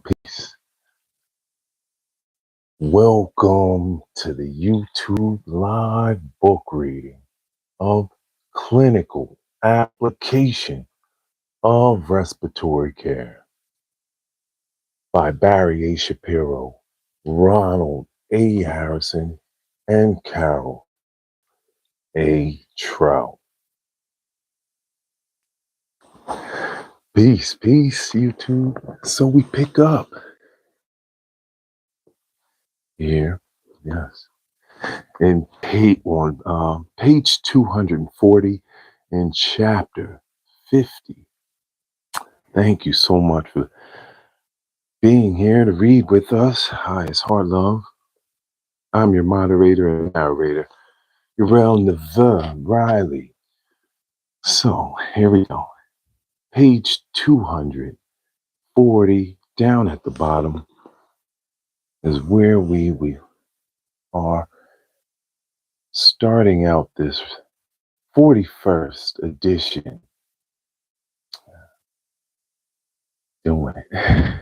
Peace. Welcome to the YouTube live book reading of Clinical Application of Respiratory Care by Barry A. Shapiro, Ronald A. Harrison, and Carole A. Trout. Peace, YouTube. So we pick up here, yes, in page 240 in chapter 50. Thank you so much for being here to read with us. Hi, it's Heart Love. I'm your moderator and narrator, Uriel Neveu Riley. So here we go. Page 240, down at the bottom, is where we are starting out this 41st edition. Doing it.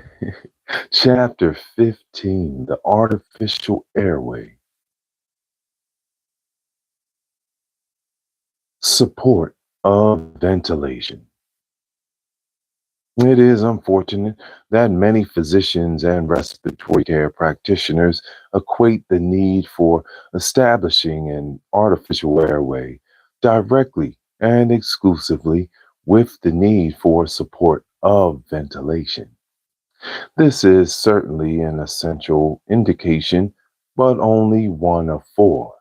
Chapter 15, The Artificial Airway. Support of ventilation. It is unfortunate that many physicians and respiratory care practitioners equate the need for establishing an artificial airway directly and exclusively with the need for support of ventilation. This is certainly an essential indication, but only one of four.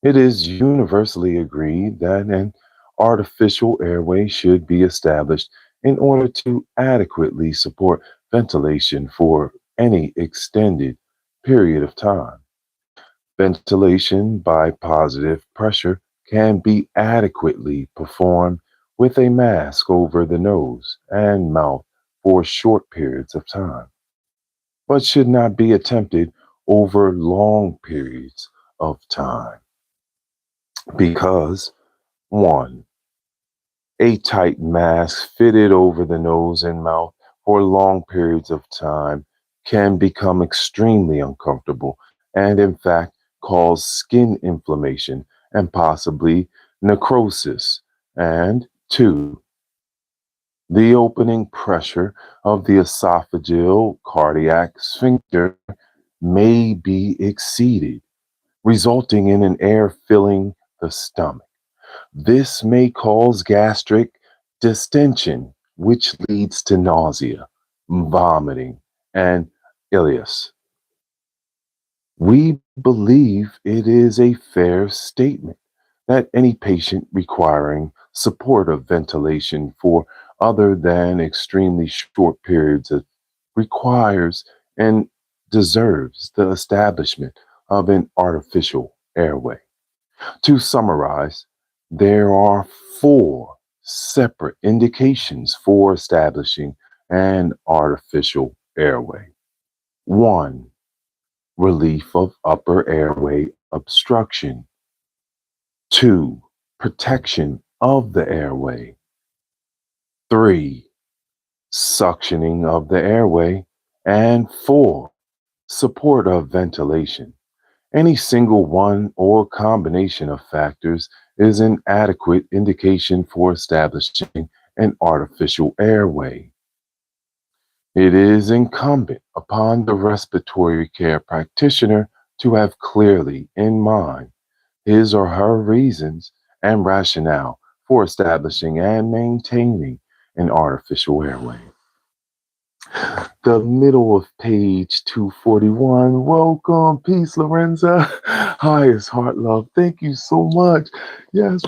It is universally agreed that an artificial airway should be established in order to adequately support ventilation for any extended period of time. Ventilation by positive pressure can be adequately performed with a mask over the nose and mouth for short periods of time, but should not be attempted over long periods of time. Because, 1. A tight mask fitted over the nose and mouth for long periods of time can become extremely uncomfortable and, in fact, cause skin inflammation and possibly necrosis. And 2. The opening pressure of the esophageal cardiac sphincter may be exceeded, resulting in an air filling the stomach. This may cause gastric distension, which leads to nausea, vomiting, and ileus. We believe it is a fair statement that any patient requiring support of ventilation for other than extremely short periods requires and deserves the establishment of an artificial airway. To summarize, there are four separate indications for establishing an artificial airway. 1. Relief of upper airway obstruction. 2. Protection of the airway. 3. Suctioning of the airway. And 4. Support of ventilation. Any single one or combination of factors is an adequate indication for establishing an artificial airway. It is incumbent upon the respiratory care practitioner to have clearly in mind his or her reasons and rationale for establishing and maintaining an artificial airway. The middle of page 241. Welcome. Peace, Lorenza. Hi, it's Heart Love. Thank you so much. Yes,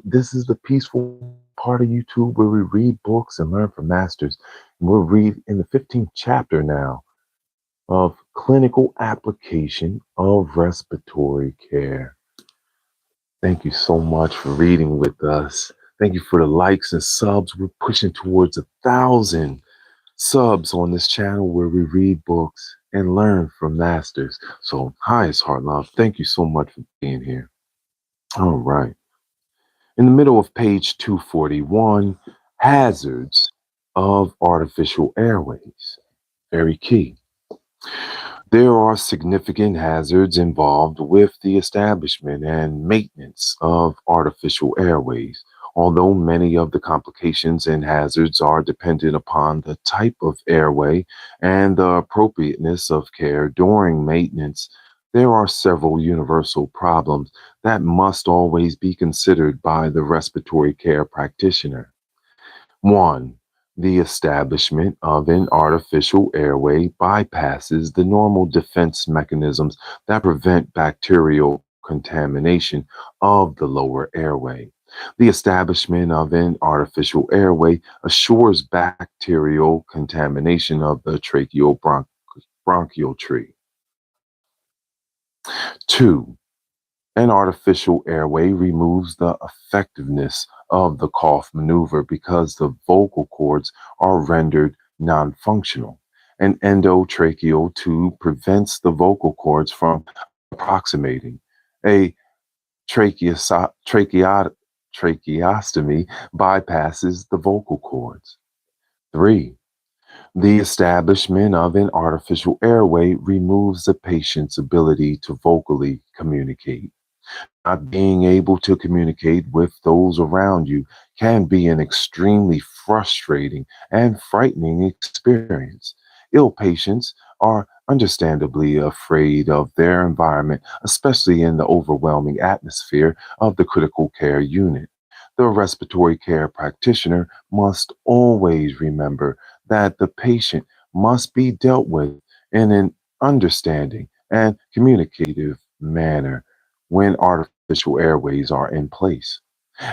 this is the peaceful part of YouTube where we read books and learn from masters. We'll read in the 15th chapter now of Clinical Application of Respiratory Care. Thank you so much for reading with us. Thank you for the likes and subs. We're pushing towards 1,000 subs on this channel where we read books and learn from masters. So, hi, it's Heart Love. Thank you so much for being here. All right. In the middle of page 241, hazards of artificial airways. Very key. There are significant hazards involved with the establishment and maintenance of artificial airways. Although many of the complications and hazards are dependent upon the type of airway and the appropriateness of care during maintenance, there are several universal problems that must always be considered by the respiratory care practitioner. One, the establishment of an artificial airway bypasses the normal defense mechanisms that prevent bacterial contamination of the lower airway. The establishment of an artificial airway assures bacterial contamination of the bronchial tree. Two, an artificial airway removes the effectiveness of the cough maneuver because the vocal cords are rendered non functional. An endotracheal tube prevents the vocal cords from approximating. A tracheostomy bypasses the vocal cords. Three, the establishment of an artificial airway removes the patient's ability to vocally communicate. Not being able to communicate with those around you can be an extremely frustrating and frightening experience. Ill patients are understandably afraid of their environment, especially in the overwhelming atmosphere of the critical care unit. The respiratory care practitioner must always remember that the patient must be dealt with in an understanding and communicative manner when artificial airways are in place.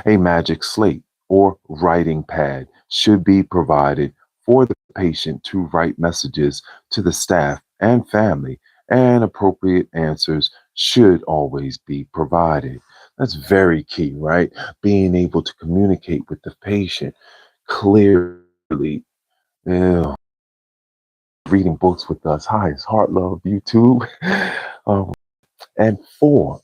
A magic slate or writing pad should be provided for the patient to write messages to the staff and family, and appropriate answers should always be provided. That's very key, right? Being able to communicate with the patient clearly. Yeah. Reading books with us. Hi, it's Heart Love YouTube. Um, and four,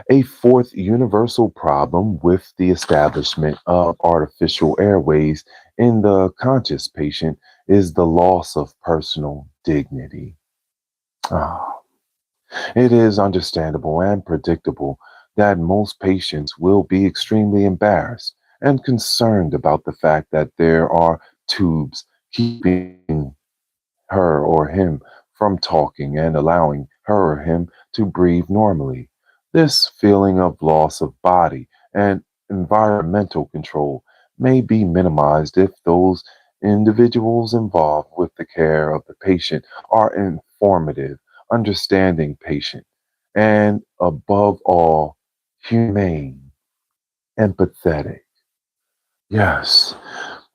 a fourth universal problem with the establishment of artificial airways in the conscious patient is the loss of personal dignity. Ah, it is understandable and predictable that most patients will be extremely embarrassed and concerned about the fact that there are tubes keeping her or him from talking and allowing her or him to breathe normally. This feeling of loss of body and environmental control may be minimized if those individuals involved with the care of the patient are informative, understanding patient, and above all, humane, empathetic. Yes,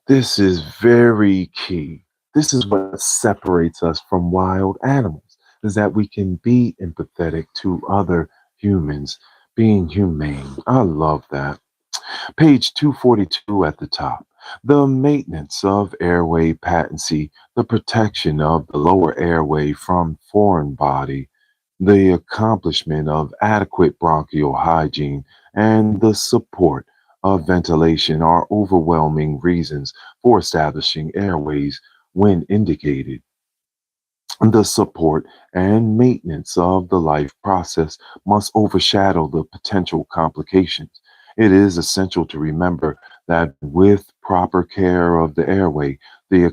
this is very key. This is what separates us from wild animals, is that we can be empathetic to other humans, being humane. I love that. Page 242 at the top. The maintenance of airway patency, the protection of the lower airway from foreign body, the accomplishment of adequate bronchial hygiene, and the support of ventilation are overwhelming reasons for establishing airways when indicated. The support and maintenance of the life process must overshadow the potential complications. It is essential to remember that with proper care of the airway, the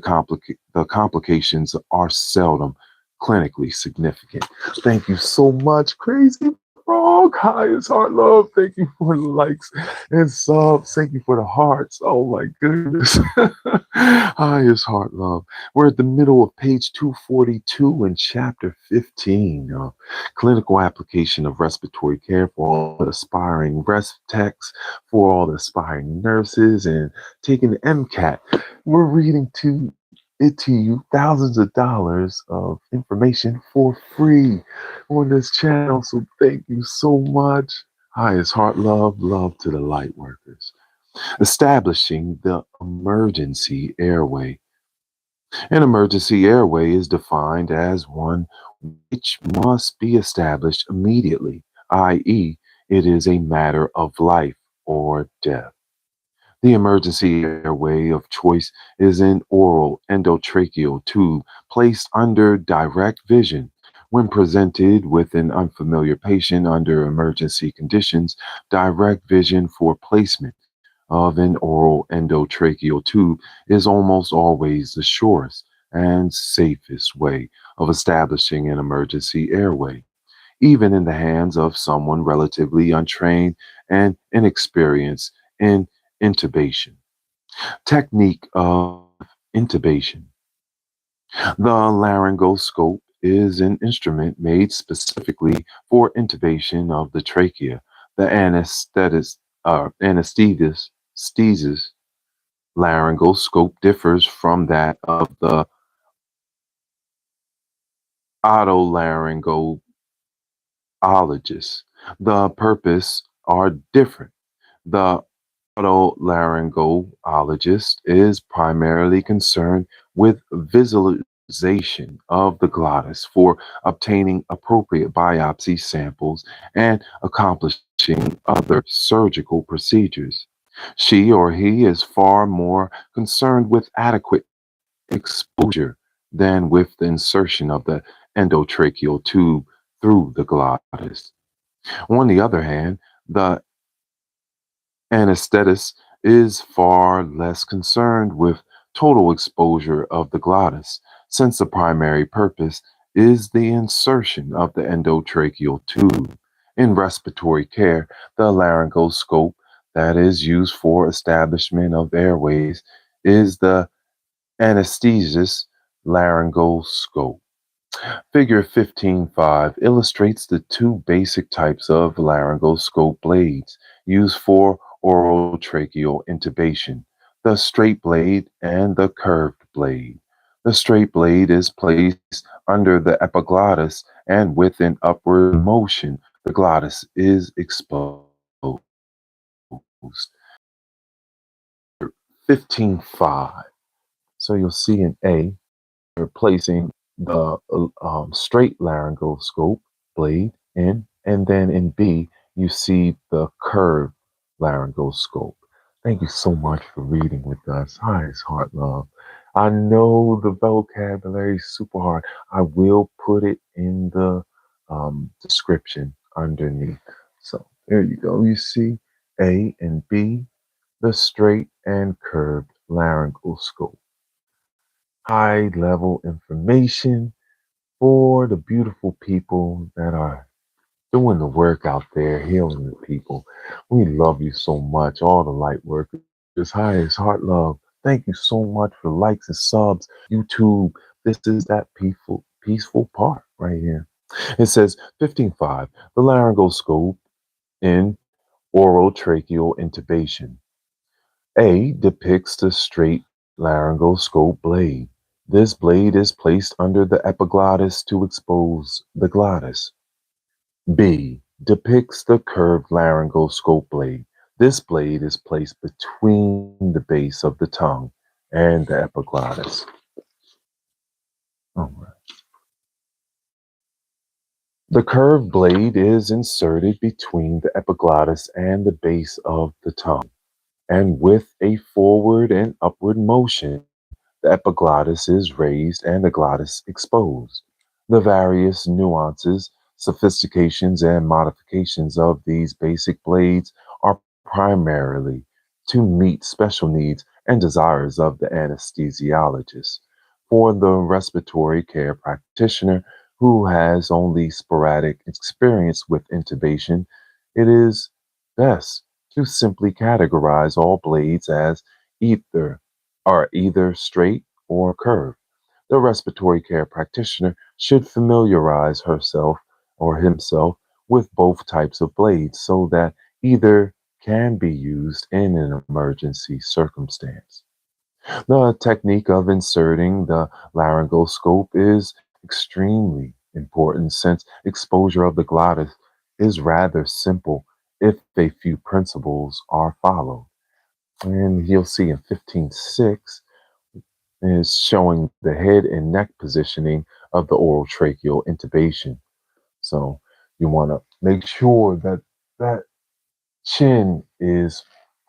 complications are seldom clinically significant. Thank you so much, Crazy Frog. Highest heart love. Thank you for the likes and subs. Thank you for the hearts. Oh my goodness. Highest heart love. We're at the middle of page 242 in chapter 15, clinical application of respiratory care for all the aspiring rest techs, for all the aspiring nurses, and taking the MCAT. We're reading to you thousands of dollars of information for free on this channel. So thank you so much. Highest heart love, love to the light workers. Establishing the emergency airway. An emergency airway is defined as one which must be established immediately, i.e., it is a matter of life or death. The emergency airway of choice is an oral endotracheal tube placed under direct vision. When presented with an unfamiliar patient under emergency conditions, direct vision for placement of an oral endotracheal tube is almost always the surest and safest way of establishing an emergency airway, even in the hands of someone relatively untrained and inexperienced in intubation. Technique of intubation. The laryngoscope is an instrument made specifically for intubation of the trachea. The anesthesis laryngoscope differs from that of the otolaryngologist. The purpose are different. The otolaryngologist is primarily concerned with visualization of the glottis for obtaining appropriate biopsy samples and accomplishing other surgical procedures. She or he is far more concerned with adequate exposure than with the insertion of the endotracheal tube through the glottis. On the other hand, the anesthetist is far less concerned with total exposure of the glottis, since the primary purpose is the insertion of the endotracheal tube. In respiratory care, the laryngoscope that is used for establishment of airways is the anesthesis laryngoscope. Figure 15.5 illustrates the two basic types of laryngoscope blades used for oral tracheal intubation, the straight blade and the curved blade. The straight blade is placed under the epiglottis, and with an upward motion, the glottis is exposed. 15.5. So you'll see in A, replacing the straight laryngoscope blade in, and then in B, you see the curved laryngoscope. Thank you so much for reading with us. Hi, it's Heart Love. I know the vocabulary is super hard. I will put it in the description underneath. So there you go. You see A and B, the straight and curved laryngoscope. High level information for the beautiful people that are doing the work out there, healing the people. We love you so much, all the light workers. Hi, it's Heart Love. Thank you so much for likes and subs. YouTube, this is that peaceful part right here. It says 15.5, the laryngoscope in oral tracheal intubation. A depicts the straight laryngoscope blade. This blade is placed under the epiglottis to expose the glottis. B depicts the curved laryngoscope blade. This blade is placed between the base of the tongue and the epiglottis. All right. The curved blade is inserted between the epiglottis and the base of the tongue, and with a forward and upward motion, the epiglottis is raised and the glottis exposed. The various nuances, sophistications, and modifications of these basic blades are primarily to meet special needs and desires of the anesthesiologist. For the respiratory care practitioner who has only sporadic experience with intubation, it is best to simply categorize all blades as either are either straight or curved. The respiratory care practitioner should familiarize herself or himself with both types of blades so that either can be used in an emergency circumstance. The technique of inserting the laryngoscope is extremely important since exposure of the glottis is rather simple if a few principles are followed. And you'll see in 15.6 is showing the head and neck positioning of the oral tracheal intubation. So you want to make sure that that chin is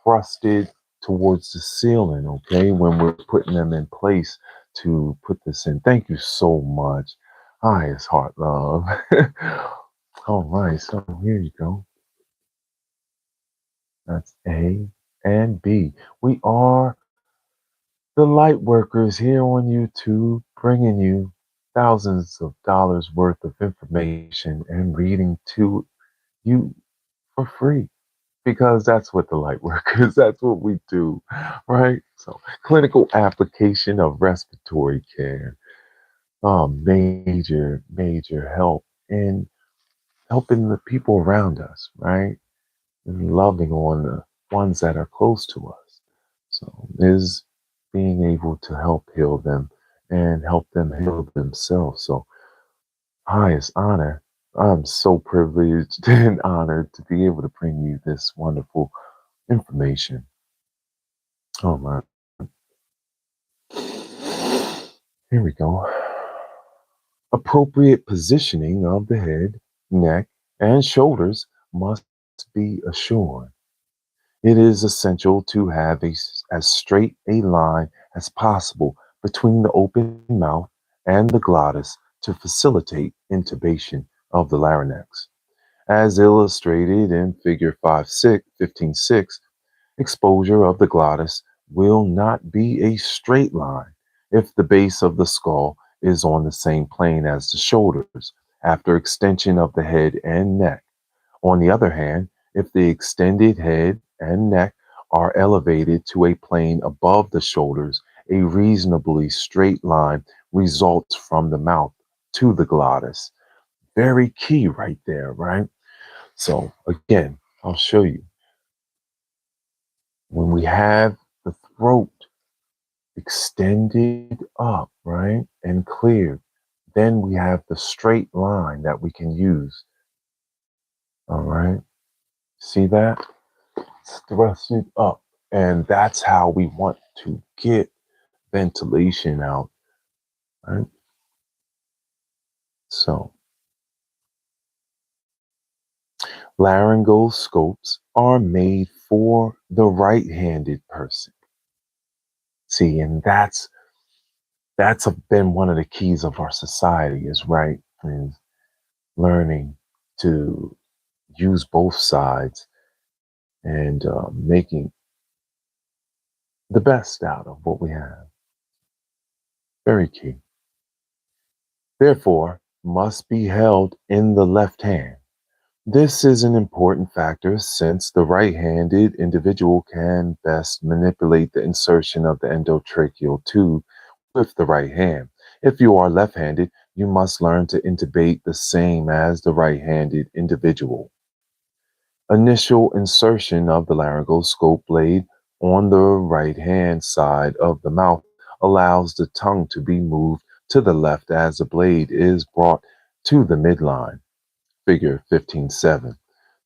thrusted towards the ceiling, okay, when we're putting them in place to put this in. Thank you so much. Highest heart love. All right, so here you go. That's A and B. We are the light workers here on YouTube, bringing you thousands of dollars worth of information and reading to you for free. Because that's what the light workers, that's what we do, right? So, clinical application of respiratory care, major help in helping the people around us, right? And loving on the ones that are close to us. So, is being able to help heal them and help them heal themselves. So, highest honor. I'm so privileged and honored to be able to bring you this wonderful information. Oh my. Here we go. Appropriate positioning of the head, neck, and shoulders must be assured. It is essential to have as straight a line as possible between the open mouth and the glottis to facilitate intubation of the larynx. As illustrated in Figure 15.6, exposure of the glottis will not be a straight line if the base of the skull is on the same plane as the shoulders after extension of the head and neck. On the other hand, if the extended head and neck are elevated to a plane above the shoulders, a reasonably straight line results from the mouth to the glottis. Very key right there, right? So again, I'll show you. When we have the throat extended up, right, and cleared, then we have the straight line that we can use. All right. See that? It's thrusted up. And that's how we want to get ventilation out. Right? So, laryngoscopes are made for the right-handed person. See, and that's been one of the keys of our society is right, is learning to use both sides and making the best out of what we have. Very key. Therefore, must be held in the left hand. This is an important factor since the right-handed individual can best manipulate the insertion of the endotracheal tube with the right hand. If you are left-handed, you must learn to intubate the same as the right-handed individual. Initial insertion of the laryngoscope blade on the right-hand side of the mouth allows the tongue to be moved to the left as the blade is brought to the midline. Figure 15.7.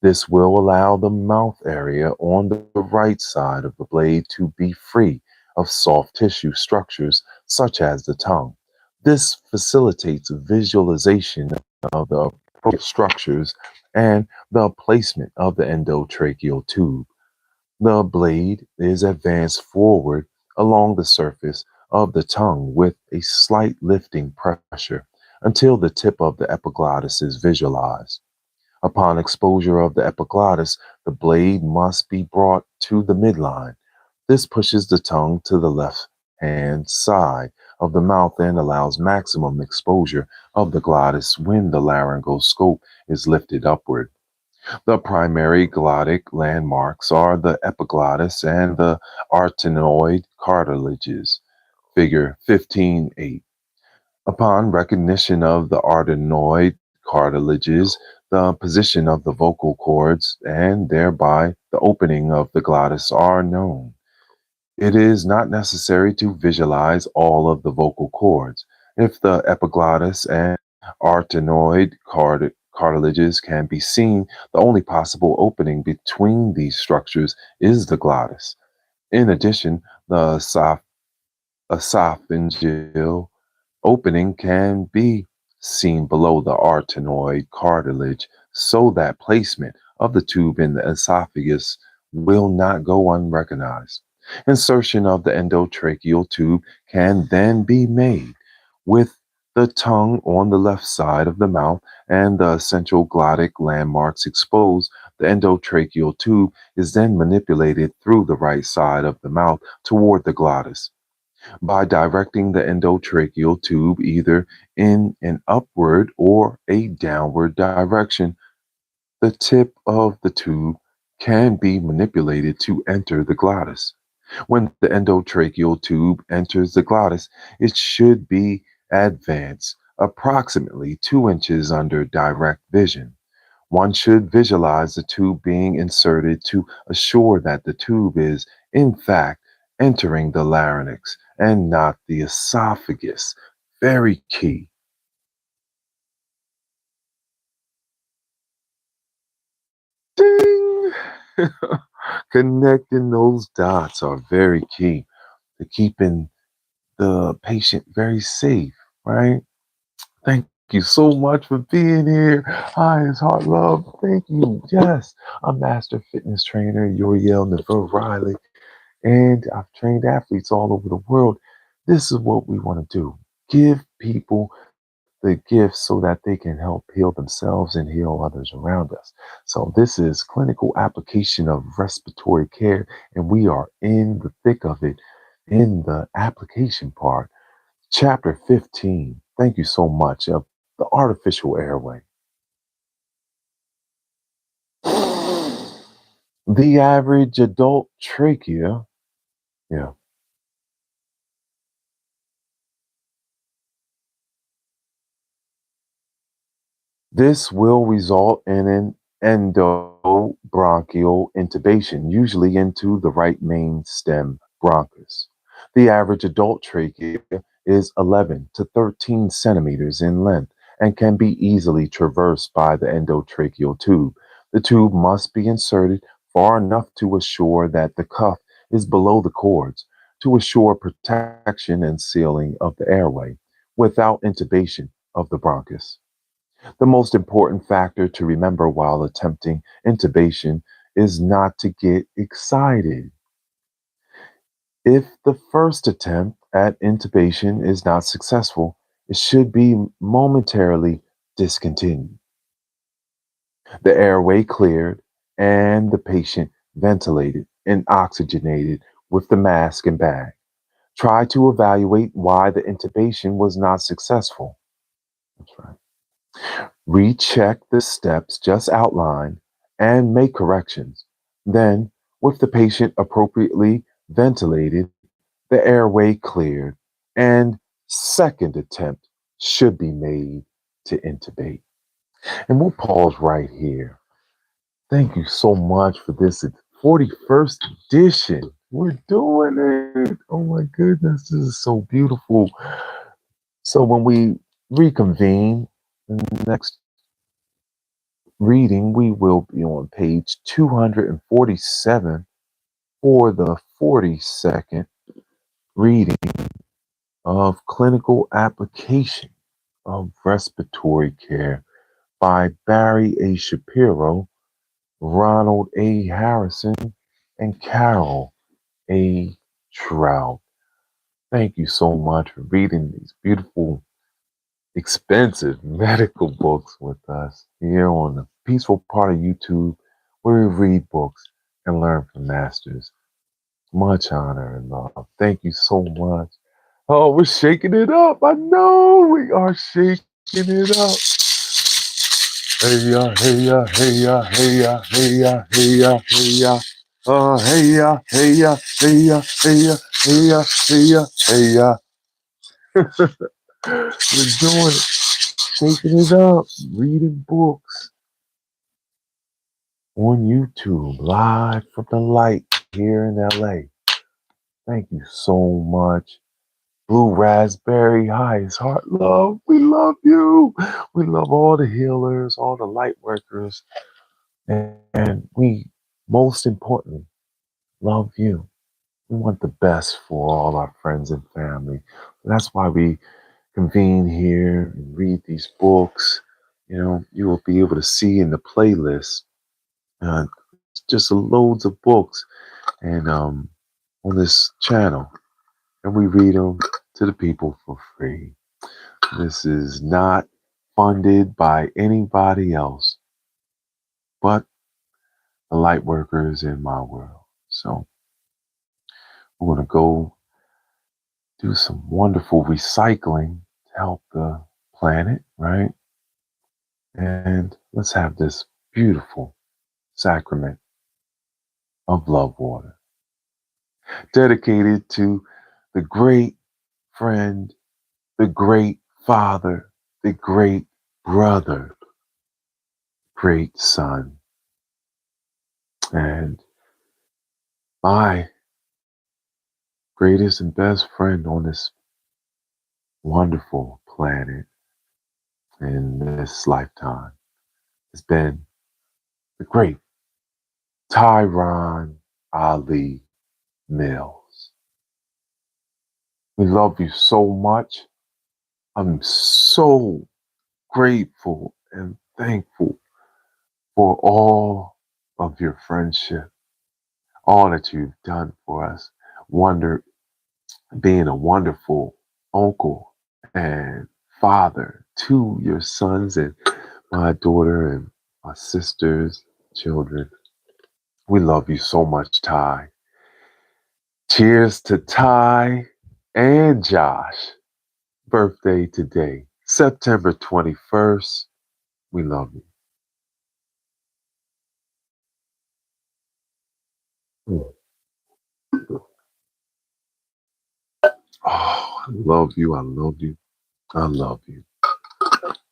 This will allow the mouth area on the right side of the blade to be free of soft tissue structures such as the tongue. This facilitates visualization of the appropriate structures and the placement of the endotracheal tube. The blade is advanced forward along the surface of the tongue with a slight lifting pressure until the tip of the epiglottis is visualized. Upon exposure of the epiglottis, the blade must be brought to the midline. This pushes the tongue to the left hand side of the mouth and allows maximum exposure of the glottis when the laryngoscope is lifted upward. The primary glottic landmarks are the epiglottis and the arytenoid cartilages. Figure 15.8. Upon recognition of the arytenoid cartilages, the position of the vocal cords and thereby the opening of the glottis are known. It is not necessary to visualize all of the vocal cords. If the epiglottis and arytenoid cartilages can be seen, the only possible opening between these structures is the glottis. In addition, the esophageal opening can be seen below the arytenoid cartilage, so that placement of the tube in the esophagus will not go unrecognized. Insertion of the endotracheal tube can then be made with the tongue on the left side of the mouth and the central glottic landmarks exposed. The endotracheal tube is then manipulated through the right side of the mouth toward the glottis. By directing the endotracheal tube either in an upward or a downward direction, the tip of the tube can be manipulated to enter the glottis. When the endotracheal tube enters the glottis, it should be advanced approximately 2 inches under direct vision. One should visualize the tube being inserted to assure that the tube is, in fact, entering the larynx and not the esophagus. Very key. Ding! Connecting those dots are very key to keeping the patient very safe, right? Thank you so much for being here. Hi, it's Heart Love. Thank you. Yes, I'm Master Fitness Trainer Uriel Neveu, and I've trained athletes all over the world. This is what we want to do. Give people the gifts so that they can help heal themselves and heal others around us. So this is clinical application of respiratory care, and we are in the thick of it in the application part. Chapter 15. Thank you so much. Of the artificial airway. The average adult trachea, yeah, this will result in an endobronchial intubation, usually into the right main stem bronchus. The average adult trachea is 11 to 13 centimeters in length and can be easily traversed by the endotracheal tube. The tube must be inserted far enough to assure that the cuff is below the cords to assure protection and sealing of the airway without intubation of the bronchus. The most important factor to remember while attempting intubation is not to get excited. If the first attempt at intubation is not successful, it should be momentarily discontinued. The airway cleared and the patient ventilated and oxygenated with the mask and bag. Try to evaluate why the intubation was not successful. That's right. Recheck the steps just outlined and make corrections. Then, with the patient appropriately ventilated, the airway cleared, and second attempt should be made to intubate. And we'll pause right here. Thank you so much for this 41st edition. We're doing it. Oh my goodness, this is so beautiful. So when we reconvene in the next reading, we will be on page 247 for the 42nd reading of Clinical Application of Respiratory Care by Barry A. Shapiro, Ronald A. Harrison, and Carole A. Trout. Thank you so much for reading these beautiful, expensive medical books with us here on the peaceful part of YouTube where we read books and learn from masters. Much honor and love. Thank you so much. Oh, we're shaking it up. I know we are shaking it up. Hey ya, hey ya, hey ya, hey ya, hey ya, hey ya, hey ya. Hey ya, hey ya, hey ya, hey ya, hey ya, hey ya, hey ya. We're doing it, shaking it up, reading books on YouTube, live from the light here in LA. Thank you so much. Blue Raspberry, hi, it's Heart Love. We love you. We love all the healers, all the light workers, and we, most importantly, love you. We want the best for all our friends and family. That's why we convene here and read these books. You know, you will be able to see in the playlist uh, just loads of books. And on this channel, and we read them to the people for free. This is not funded by anybody else but the light workers in my world. So we're going to go do some wonderful recycling to help the planet, right? And let's have this beautiful sacrament of love water dedicated to the great friend, the great father, the great brother, great son, and my greatest and best friend on this wonderful planet in this lifetime has been the great Tyron Ali Mills. We love you so much. I'm so grateful and thankful for all of your friendship, all that you've done for us. Being a wonderful uncle and father to your sons and my daughter and my sister's children. We love you so much, Ty. Cheers to Ty and Josh. Birthday today, September 21st. We love you. Mm. Oh, I love you. I love you. I love you.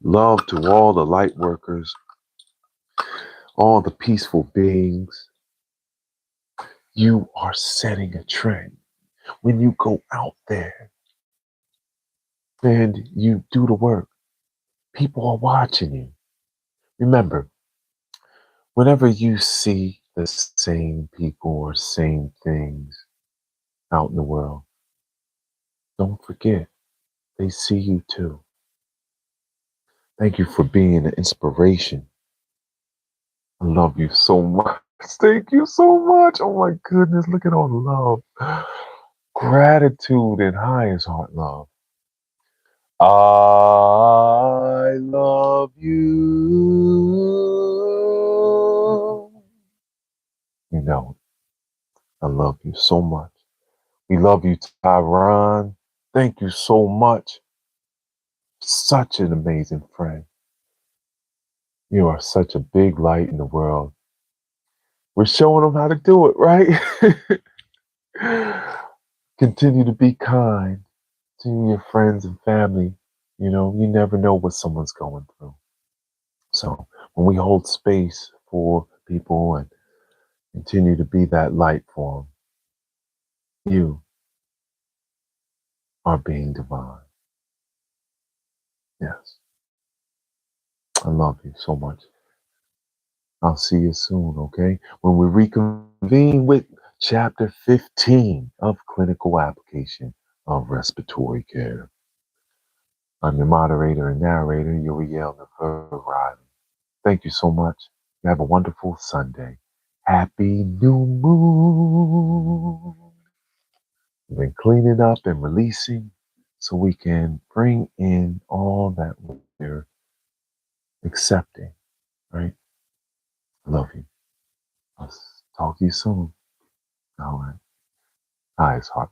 Love to all the light workers, all the peaceful beings. You are setting a trend. When you go out there and you do the work, people are watching you. Remember, whenever you see the same people or same things out in the world, don't forget, they see you too. Thank you for being an inspiration. I love you so much. Thank you so much. Oh my goodness, look at all the love. Gratitude and highest heart love. I love you. You know, I love you so much. We love you, Tyron. Thank you so much. Such an amazing friend. You are such a big light in the world. We're showing them how to do it, right? Continue to be kind to your friends and family. You know, you never know what someone's going through. So when we hold space for people and continue to be that light for them, you are being divine. Yes. I love you so much. I'll see you soon, okay? When we reconvene with chapter 15 of clinical application of respiratory care. I'm your moderator and narrator, Uriel Neveu. Thank you so much. You have a wonderful Sunday. Happy New Moon. We've been cleaning up and releasing so we can bring in all that we're accepting, right? I love you. I'll talk to you soon. All right. Highest heart.